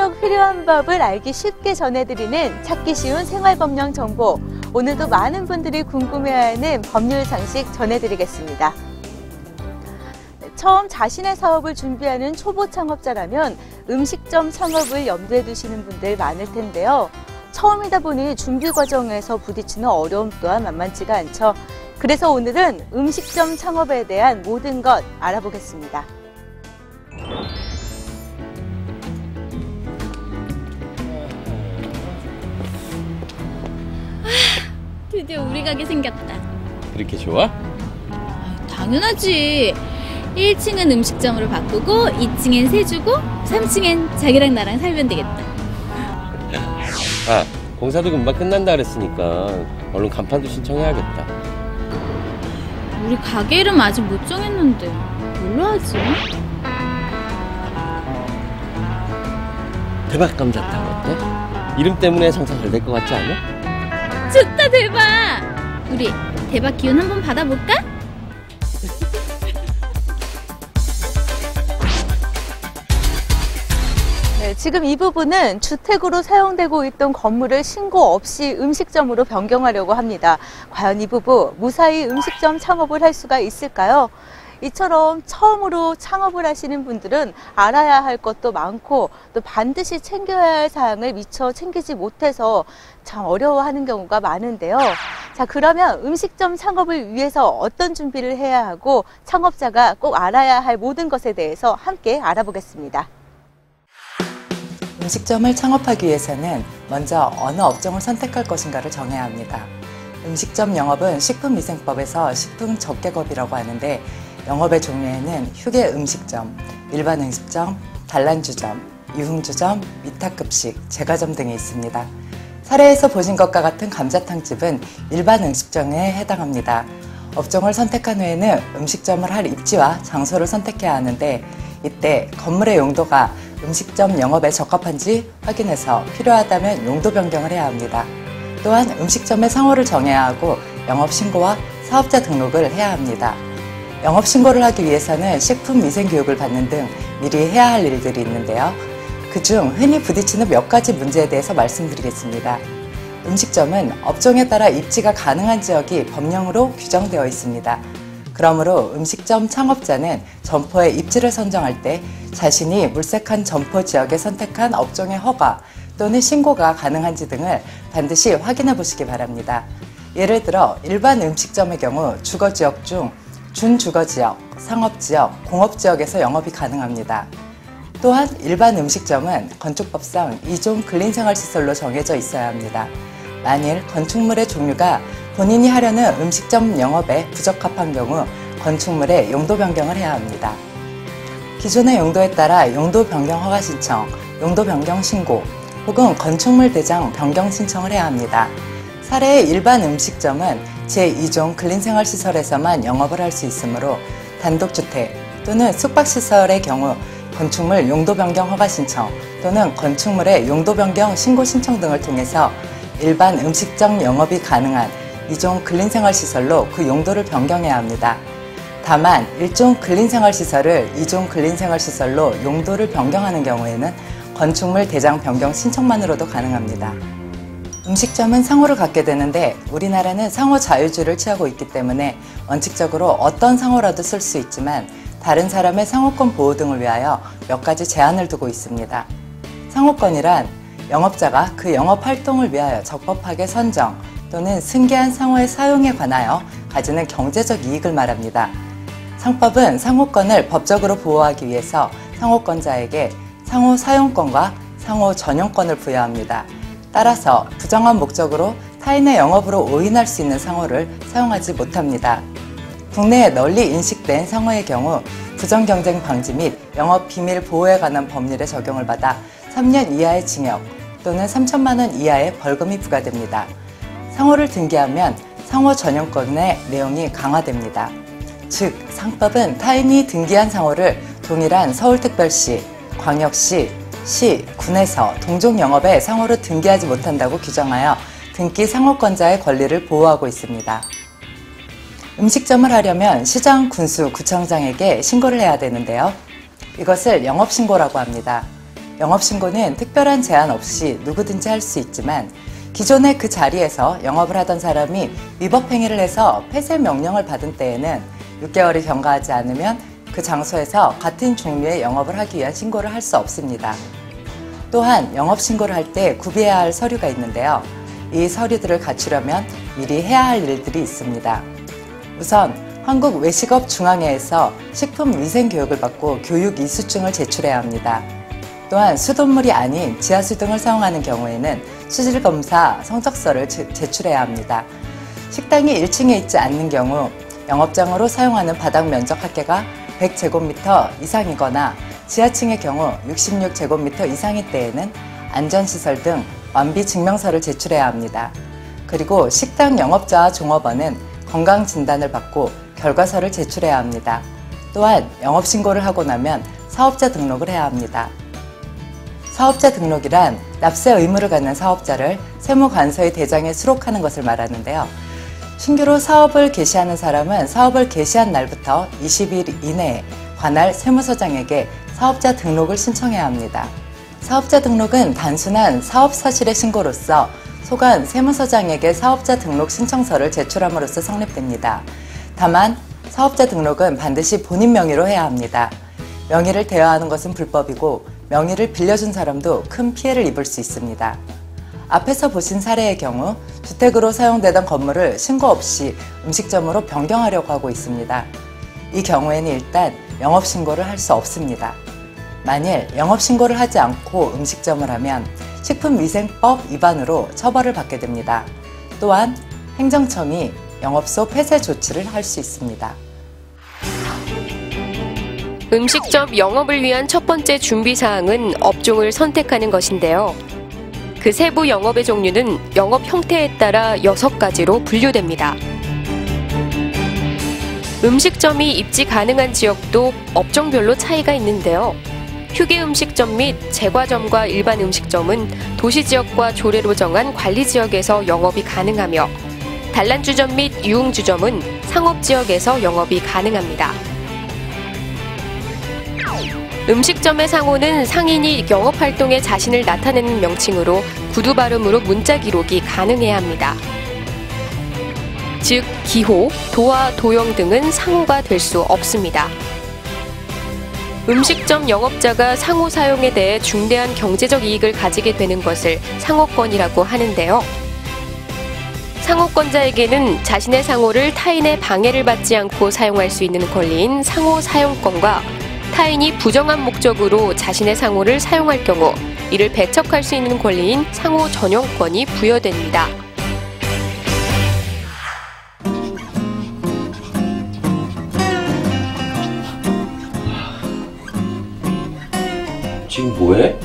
꼭 필요한 법을 알기 쉽게 전해드리는 찾기 쉬운 생활법령 정보. 오늘도 많은 분들이 궁금해하는 법률 상식 전해드리겠습니다. 처음 자신의 사업을 준비하는 초보 창업자라면 음식점 창업을 염두에 두시는 분들 많을 텐데요. 처음이다 보니 준비 과정에서 부딪히는 어려움 또한 만만치가 않죠. 그래서 오늘은 음식점 창업에 대한 모든 것 알아보겠습니다. 드디어 우리 가게 생겼다. 그렇게 좋아? 당연하지. 1층은 음식점으로 바꾸고 2층엔 세주고 3층엔 자기랑 나랑 살면 되겠다. 아, 공사도 금방 끝난다 그랬으니까 얼른 간판도 신청해야겠다. 우리 가게 이름 아직 못 정했는데 뭘로 하지? 대박 감자탕 어때? 이름 때문에 장사 잘 될 것 같지 않아? 좋다, 대박! 우리 대박 기운 한번 받아볼까? 네, 지금 이 부분은 주택으로 사용되고 있던 건물을 신고 없이 음식점으로 변경하려고 합니다. 과연 이 부부 무사히 음식점 창업을 할 수가 있을까요? 이처럼 처음으로 창업을 하시는 분들은 알아야 할 것도 많고 또 반드시 챙겨야 할 사항을 미처 챙기지 못해서 참 어려워하는 경우가 많은데요. 자, 그러면 음식점 창업을 위해서 어떤 준비를 해야 하고 창업자가 꼭 알아야 할 모든 것에 대해서 함께 알아보겠습니다. 음식점을 창업하기 위해서는 먼저 어느 업종을 선택할 것인가를 정해야 합니다. 음식점 영업은 식품위생법에서 식품접객업이라고 하는데 영업의 종류에는 휴게 음식점, 일반 음식점, 단란주점, 유흥주점, 위탁급식, 제과점 등이 있습니다. 사례에서 보신 것과 같은 감자탕집은 일반 음식점에 해당합니다. 업종을 선택한 후에는 음식점을 할 입지와 장소를 선택해야 하는데 이때 건물의 용도가 음식점 영업에 적합한지 확인해서 필요하다면 용도 변경을 해야 합니다. 또한 음식점의 상호를 정해야 하고 영업신고와 사업자 등록을 해야 합니다. 영업신고를 하기 위해서는 식품위생교육을 받는 등 미리 해야 할 일들이 있는데요. 그중 흔히 부딪히는 몇 가지 문제에 대해서 말씀드리겠습니다. 음식점은 업종에 따라 입지가 가능한 지역이 법령으로 규정되어 있습니다. 그러므로 음식점 창업자는 점포의 입지를 선정할 때 자신이 물색한 점포 지역에 선택한 업종의 허가 또는 신고가 가능한지 등을 반드시 확인해 보시기 바랍니다. 예를 들어 일반 음식점의 경우 주거지역 중 준주거지역, 상업지역, 공업지역에서 영업이 가능합니다. 또한 일반 음식점은 건축법상 2종 근린생활시설로 정해져 있어야 합니다. 만일 건축물의 종류가 본인이 하려는 음식점 영업에 부적합한 경우 건축물의 용도 변경을 해야 합니다. 기존의 용도에 따라 용도 변경 허가 신청, 용도 변경 신고 혹은 건축물 대장 변경 신청을 해야 합니다. 사례의 일반 음식점은 제2종 근린생활시설에서만 영업을 할 수 있으므로 단독주택 또는 숙박시설의 경우 건축물 용도 변경 허가 신청 또는 건축물의 용도 변경 신고 신청 등을 통해서 일반 음식점 영업이 가능한 2종 근린생활시설로 그 용도를 변경해야 합니다. 다만 1종 근린생활시설을 2종 근린생활시설로 용도를 변경하는 경우에는 건축물 대장 변경 신청만으로도 가능합니다. 음식점은 상호를 갖게 되는데 우리나라는 상호 자유주의를 취하고 있기 때문에 원칙적으로 어떤 상호라도 쓸 수 있지만 다른 사람의 상호권 보호 등을 위하여 몇 가지 제한을 두고 있습니다. 상호권이란 영업자가 그 영업 활동을 위하여 적법하게 선정 또는 승계한 상호의 사용에 관하여 가지는 경제적 이익을 말합니다. 상법은 상호권을 법적으로 보호하기 위해서 상호권자에게 상호 사용권과 상호 전용권을 부여합니다. 따라서 부정한 목적으로 타인의 영업으로 오인할 수 있는 상호를 사용하지 못합니다. 국내에 널리 인식된 상호의 경우 부정경쟁 방지 및 영업 비밀 보호에 관한 법률의 적용을 받아 3년 이하의 징역 또는 3천만 원 이하의 벌금이 부과됩니다. 상호를 등기하면 상호 전용권의 내용이 강화됩니다. 즉, 상법은 타인이 등기한 상호를 동일한 서울특별시, 광역시, 시, 군에서 동종 영업에 상호로 등기하지 못한다고 규정하여 등기 상호권자의 권리를 보호하고 있습니다. 음식점을 하려면 시장, 군수, 구청장에게 신고를 해야 되는데요. 이것을 영업신고라고 합니다. 영업신고는 특별한 제한 없이 누구든지 할 수 있지만 기존에 그 자리에서 영업을 하던 사람이 위법 행위를 해서 폐쇄 명령을 받은 때에는 6개월이 경과하지 않으면 그 장소에서 같은 종류의 영업을 하기 위한 신고를 할 수 없습니다. 또한 영업신고를 할 때 구비해야 할 서류가 있는데요. 이 서류들을 갖추려면 미리 해야 할 일들이 있습니다. 우선 한국외식업중앙회에서 식품위생교육을 받고 교육 이수증을 제출해야 합니다. 또한 수돗물이 아닌 지하수 등을 사용하는 경우에는 수질검사 성적서를 제출해야 합니다. 식당이 1층에 있지 않는 경우 영업장으로 사용하는 바닥 면적 합계가 100제곱미터 이상이거나 지하층의 경우 66제곱미터 이상일 때에는 안전시설 등 완비 증명서를 제출해야 합니다. 그리고 식당 영업자와 종업원은 건강진단을 받고 결과서를 제출해야 합니다. 또한 영업신고를 하고 나면 사업자 등록을 해야 합니다. 사업자 등록이란 납세 의무를 갖는 사업자를 세무관서의 대장에 수록하는 것을 말하는데요. 신규로 사업을 개시하는 사람은 사업을 개시한 날부터 20일 이내에 관할 세무서장에게 사업자 등록을 신청해야 합니다. 사업자 등록은 단순한 사업 사실의 신고로서 소관 세무서장에게 사업자 등록 신청서를 제출함으로써 성립됩니다. 다만 사업자 등록은 반드시 본인 명의로 해야 합니다. 명의를 대여하는 것은 불법이고 명의를 빌려준 사람도 큰 피해를 입을 수 있습니다. 앞에서 보신 사례의 경우 주택으로 사용되던 건물을 신고 없이 음식점으로 변경하려고 하고 있습니다. 이 경우에는 일단 영업신고를 할 수 없습니다. 만일 영업신고를 하지 않고 음식점을 하면 식품위생법 위반으로 처벌을 받게 됩니다. 또한 행정청이 영업소 폐쇄 조치를 할 수 있습니다. 음식점 영업을 위한 첫 번째 준비사항은 업종을 선택하는 것인데요. 그 세부 영업의 종류는 영업 형태에 따라 6가지로 분류됩니다. 음식점이 입지 가능한 지역도 업종별로 차이가 있는데요. 휴게 음식점 및 제과점과 일반 음식점은 도시지역과 조례로 정한 관리지역에서 영업이 가능하며 단란주점 및 유흥주점은 상업지역에서 영업이 가능합니다. 음식점의 상호는 상인이 영업활동에 자신을 나타내는 명칭으로 구두 발음으로 문자 기록이 가능해야 합니다. 즉, 기호, 도와 도형 등은 상호가 될 수 없습니다. 음식점 영업자가 상호 사용에 대해 중대한 경제적 이익을 가지게 되는 것을 상호권이라고 하는데요. 상호권자에게는 자신의 상호를 타인의 방해를 받지 않고 사용할 수 있는 권리인 상호 사용권과 타인이 부정한 목적으로 자신의 상호를 사용할 경우 이를 배척할 수 있는 권리인 상호 전용권이 부여됩니다. 지금 뭐해?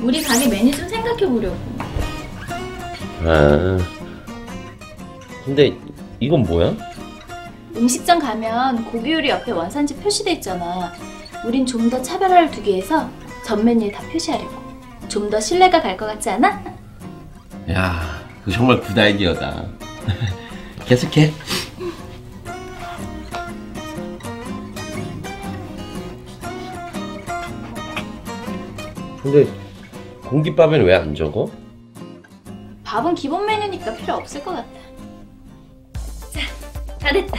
우리 가게 메뉴 좀 생각해보려고. 아, 근데 이건 뭐야? 음식점 가면 고기 요리 옆에 원산지 표시돼 있잖아. 우린 좀 더 차별화를 두기 위해서 전 메뉴에 다 표시하려고. 좀 더 신뢰가 갈 것 같지 않아? 야, 그거 정말 굿 아이디어다. 계속해. 근데 공깃밥에는 왜 안 적어? 밥은 기본 메뉴니까 필요 없을 것 같아. 자, 다 됐다.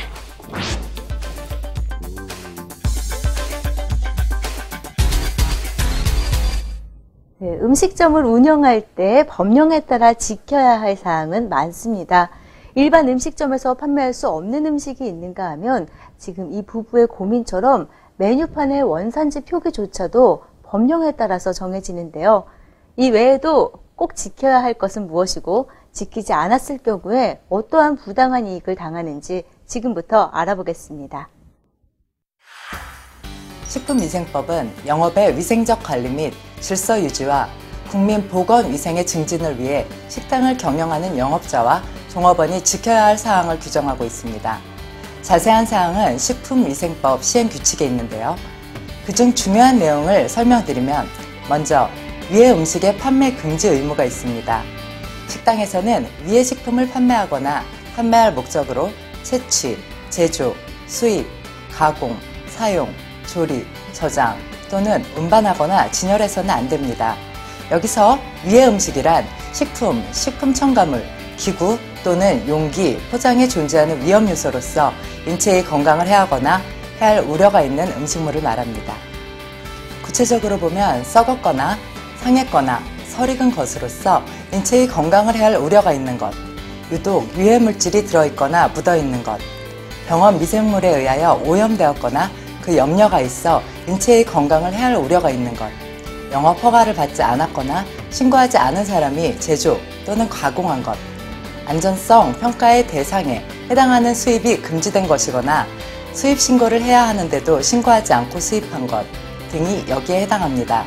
네, 음식점을 운영할 때 법령에 따라 지켜야 할 사항은 많습니다. 일반 음식점에서 판매할 수 없는 음식이 있는가 하면 지금 이 부부의 고민처럼 메뉴판의 원산지 표기조차도 법령에 따라서 정해지는데요. 이 외에도 꼭 지켜야 할 것은 무엇이고 지키지 않았을 경우에 어떠한 부당한 이익을 당하는지 지금부터 알아보겠습니다. 식품위생법은 영업의 위생적 관리 및 질서 유지와 국민 보건 위생의 증진을 위해 식당을 경영하는 영업자와 종업원이 지켜야 할 사항을 규정하고 있습니다. 자세한 사항은 식품위생법 시행규칙에 있는데요. 그중 중요한 내용을 설명드리면 먼저 위의 음식의 판매 금지 의무가 있습니다. 식당에서는 위의 식품을 판매하거나 판매할 목적으로 채취, 제조, 수입, 가공, 사용, 조립, 저장 또는 운반하거나 진열해서는 안 됩니다. 여기서 위의 음식이란 식품, 식품 첨가물, 기구 또는 용기, 포장에 존재하는 위험 요소로서 인체의 건강을 해하거나 해할 우려가 있는 음식물을 말합니다. 구체적으로 보면 썩었거나 상했거나 설익은 것으로서 인체의 건강을 해할 우려가 있는 것, 유독 유해 물질이 들어있거나 묻어있는 것, 병원 미생물에 의하여 오염되었거나 그 염려가 있어 인체의 건강을 해할 우려가 있는 것, 영업 허가를 받지 않았거나 신고하지 않은 사람이 제조 또는 가공한 것, 안전성 평가의 대상에 해당하는 수입이 금지된 것이거나 수입 신고를 해야 하는데도 신고하지 않고 수입한 것 등이 여기에 해당합니다.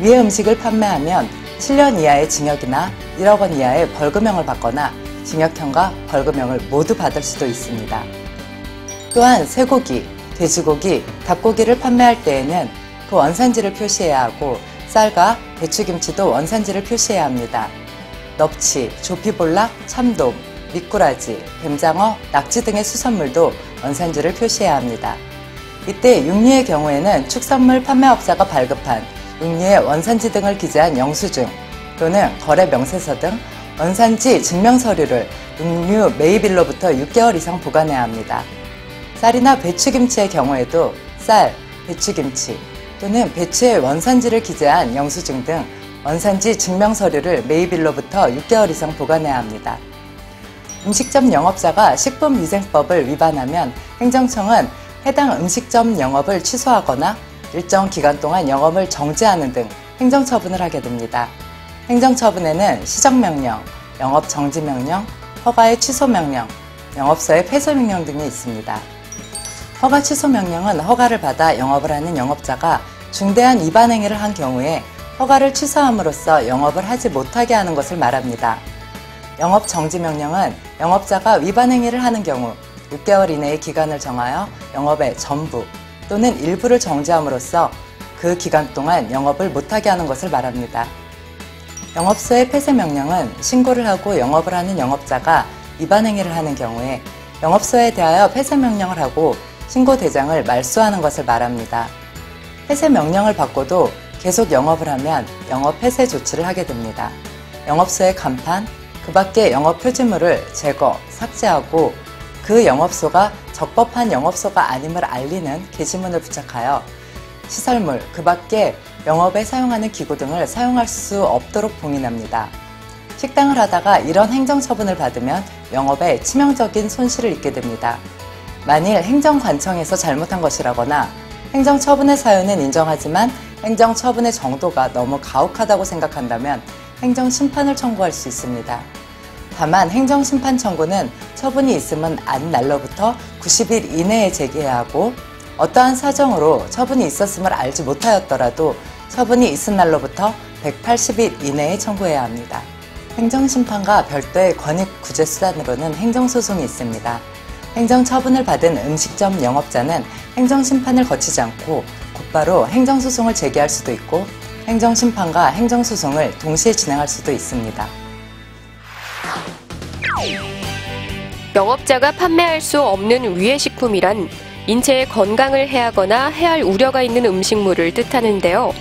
위의 음식을 판매하면 7년 이하의 징역이나 1억 원 이하의 벌금형을 받거나 징역형과 벌금형을 모두 받을 수도 있습니다. 또한 쇠고기, 돼지고기, 닭고기를 판매할 때에는 그 원산지를 표시해야 하고 쌀과 배추김치도 원산지를 표시해야 합니다. 넙치, 조피볼락, 참돔, 미꾸라지, 뱀장어, 낙지 등의 수산물도 원산지를 표시해야 합니다. 이때 육류의 경우에는 축산물 판매업자가 발급한 육류의 원산지 등을 기재한 영수증 또는 거래 명세서 등 원산지 증명서류를 육류 매입일로부터 6개월 이상 보관해야 합니다. 쌀이나 배추김치의 경우에도 쌀, 배추김치 또는 배추의 원산지를 기재한 영수증 등 원산지 증명서류를 매입일로부터 6개월 이상 보관해야 합니다. 음식점 영업자가 식품위생법을 위반하면 행정청은 해당 음식점 영업을 취소하거나 일정 기간 동안 영업을 정지하는 등 행정처분을 하게 됩니다. 행정처분에는 시정명령, 영업정지명령, 허가의 취소명령, 영업소의 폐쇄명령 등이 있습니다. 허가 취소명령은 허가를 받아 영업을 하는 영업자가 중대한 위반 행위를 한 경우에 허가를 취소함으로써 영업을 하지 못하게 하는 것을 말합니다. 영업정지명령은 영업자가 위반 행위를 하는 경우 6개월 이내의 기간을 정하여 영업의 전부 또는 일부를 정지함으로써 그 기간 동안 영업을 못하게 하는 것을 말합니다. 영업소의 폐쇄명령은 신고를 하고 영업을 하는 영업자가 위반 행위를 하는 경우에 영업소에 대하여 폐쇄명령을 하고 신고 대장을 말소하는 것을 말합니다. 폐쇄명령을 받고도 계속 영업을 하면 영업 폐쇄 조치를 하게 됩니다. 영업소의 간판, 그 밖의 영업 표지물을 제거, 삭제하고 그 영업소가 적법한 영업소가 아님을 알리는 게시문을 부착하여 시설물, 그 밖에 영업에 사용하는 기구 등을 사용할 수 없도록 봉인합니다. 식당을 하다가 이런 행정처분을 받으면 영업에 치명적인 손실을 입게 됩니다. 만일 행정관청에서 잘못한 것이라거나 행정처분의 사유는 인정하지만 행정처분의 정도가 너무 가혹하다고 생각한다면 행정심판을 청구할 수 있습니다. 다만 행정심판 청구는 처분이 있으면 안 날로부터 90일 이내에 제기해야 하고 어떠한 사정으로 처분이 있었음을 알지 못하였더라도 처분이 있은 날로부터 180일 이내에 청구해야 합니다. 행정심판과 별도의 권익구제수단으로는 행정소송이 있습니다. 행정처분을 받은 음식점 영업자는 행정심판을 거치지 않고 곧바로 행정소송을 제기할 수도 있고 행정심판과 행정소송을 동시에 진행할 수도 있습니다. 영업자가 판매할 수 없는 위해식품이란 인체의 건강을 해하거나 해할 우려가 있는 음식물을 뜻하는데요.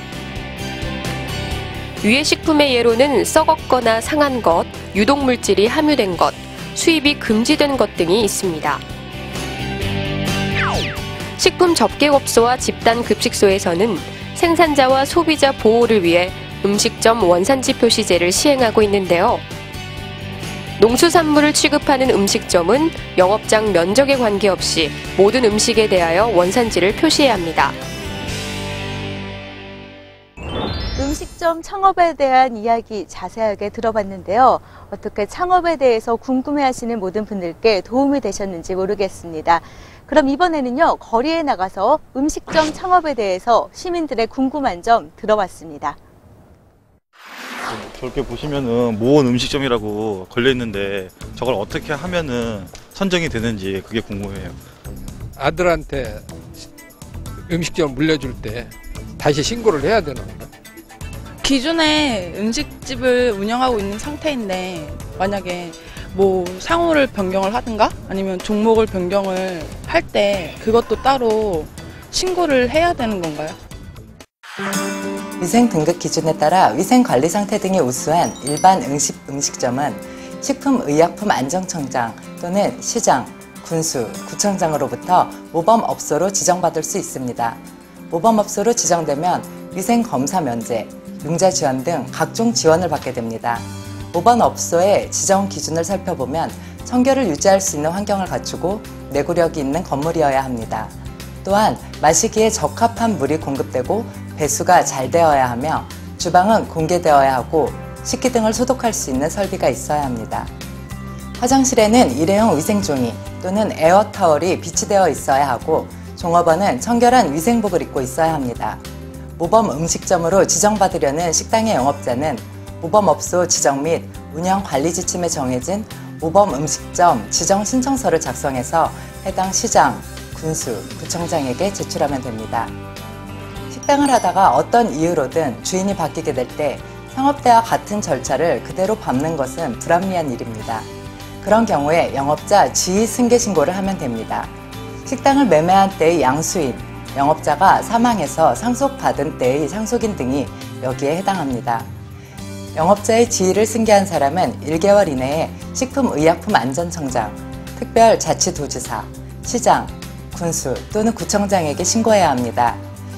위해식품의 예로는 썩었거나 상한 것, 유독물질이 함유된 것, 수입이 금지된 것 등이 있습니다. 식품 접객업소와 집단급식소에서는 생산자와 소비자 보호를 위해 음식점 원산지 표시제를 시행하고 있는데요. 농수산물을 취급하는 음식점은 영업장 면적에 관계없이 모든 음식에 대하여 원산지를 표시해야 합니다. 음식점 창업에 대한 이야기 자세하게 들어봤는데요. 어떻게 창업에 대해서 궁금해하시는 모든 분들께 도움이 되셨는지 모르겠습니다. 그럼 이번에는요, 거리에 나가서 음식점 창업에 대해서 시민들의 궁금한 점 들어봤습니다. 저렇게 보시면은 모원 음식점이라고 걸려있는데 저걸 어떻게 하면은 선정이 되는지 그게 궁금해요. 아들한테 음식점 물려줄 때 다시 신고를 해야 되나? 기존에 음식집을 운영하고 있는 상태인데 만약에 뭐 상호를 변경을 하든가 아니면 종목을 변경을 할 때 그것도 따로 신고를 해야 되는 건가요? 위생 등급 기준에 따라 위생 관리 상태 등이 우수한 일반 음식점은 식품의약품안전청장 또는 시장, 군수, 구청장으로부터 모범업소로 지정받을 수 있습니다. 모범업소로 지정되면 위생검사 면제, 융자 지원 등 각종 지원을 받게 됩니다. 모범업소의 지정 기준을 살펴보면 청결을 유지할 수 있는 환경을 갖추고 내구력이 있는 건물이어야 합니다. 또한 마시기에 적합한 물이 공급되고 배수가 잘 되어야 하며 주방은 공개되어야 하고 식기 등을 소독할 수 있는 설비가 있어야 합니다. 화장실에는 일회용 위생종이 또는 에어타월이 비치되어 있어야 하고 종업원은 청결한 위생복을 입고 있어야 합니다. 모범 음식점으로 지정받으려는 식당의 영업자는 모범업소 지정 및 운영 관리 지침에 정해진 모범 음식점 지정 신청서를 작성해서 해당 시장, 군수, 구청장에게 제출하면 됩니다. 식당을 하다가 어떤 이유로든 주인이 바뀌게 될 때 상업대와 같은 절차를 그대로 밟는 것은 불합리한 일입니다. 그런 경우에 영업자 지위 승계 신고를 하면 됩니다. 식당을 매매한 때의 양수인, 영업자가 사망해서 상속받은 때의 상속인 등이 여기에 해당합니다. 영업자의 지위를 승계한 사람은 1개월 이내에 식품의약품안전청장, 특별자치도지사, 시장, 군수 또는 구청장에게 신고해야 합니다.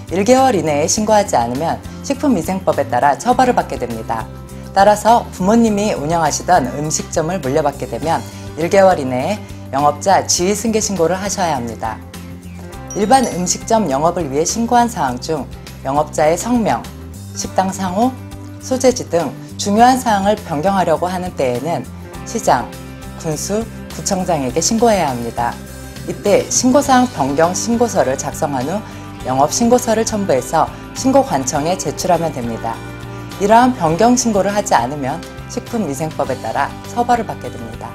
1개월 이내에 신고하지 않으면 식품위생법에 따라 처벌을 받게 됩니다. 따라서 부모님이 운영하시던 음식점을 물려받게 되면 1개월 이내에 영업자 지위 승계 신고를 하셔야 합니다. 일반 음식점 영업을 위해 신고한 사항 중 영업자의 성명, 식당 상호, 소재지 등 중요한 사항을 변경하려고 하는 때에는 시장, 군수, 구청장에게 신고해야 합니다. 이때 신고사항 변경 신고서를 작성한 후 영업신고서를 첨부해서 신고관청에 제출하면 됩니다. 이러한 변경 신고를 하지 않으면 식품위생법에 따라 처벌을 받게 됩니다.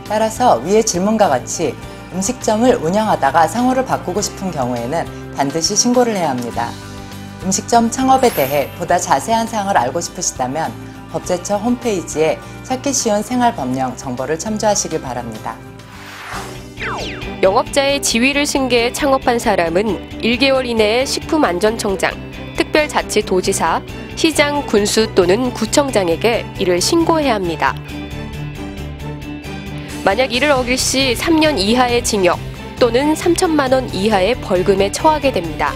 따라서 위의 질문과 같이 음식점을 운영하다가 상호를 바꾸고 싶은 경우에는 반드시 신고를 해야 합니다. 음식점 창업에 대해 보다 자세한 사항을 알고 싶으시다면 법제처 홈페이지에 찾기 쉬운 생활법령 정보를 참조하시길 바랍니다. 영업자의 지위를 승계해 창업한 사람은 1개월 이내에 식품안전청장, 특별자치도지사, 시장, 군수 또는 구청장에게 이를 신고해야 합니다. 만약 이를 어길 시 3년 이하의 징역 또는 3천만 원 이하의 벌금에 처하게 됩니다.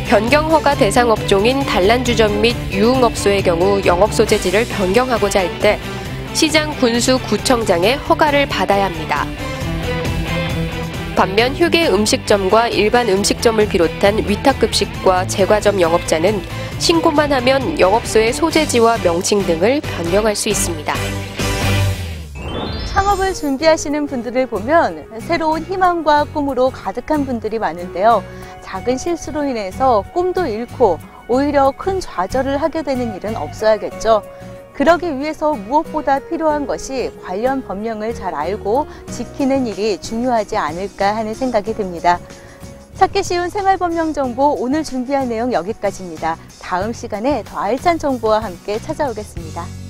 변경 허가 대상 업종인 단란주점 및 유흥업소의 경우 영업소재지를 변경하고자 할 때 시장, 군수, 구청장의 허가를 받아야 합니다. 반면 휴게 음식점과 일반 음식점을 비롯한 위탁급식과 제과점 영업자는 신고만 하면 영업소의 소재지와 명칭 등을 변경할 수 있습니다. 창업을 준비하시는 분들을 보면 새로운 희망과 꿈으로 가득한 분들이 많은데요. 작은 실수로 인해서 꿈도 잃고 오히려 큰 좌절을 하게 되는 일은 없어야겠죠. 그러기 위해서 무엇보다 필요한 것이 관련 법령을 잘 알고 지키는 일이 중요하지 않을까 하는 생각이 듭니다. 찾기 쉬운 생활법령 정보 오늘 준비한 내용 여기까지입니다. 다음 시간에 더 알찬 정보와 함께 찾아오겠습니다.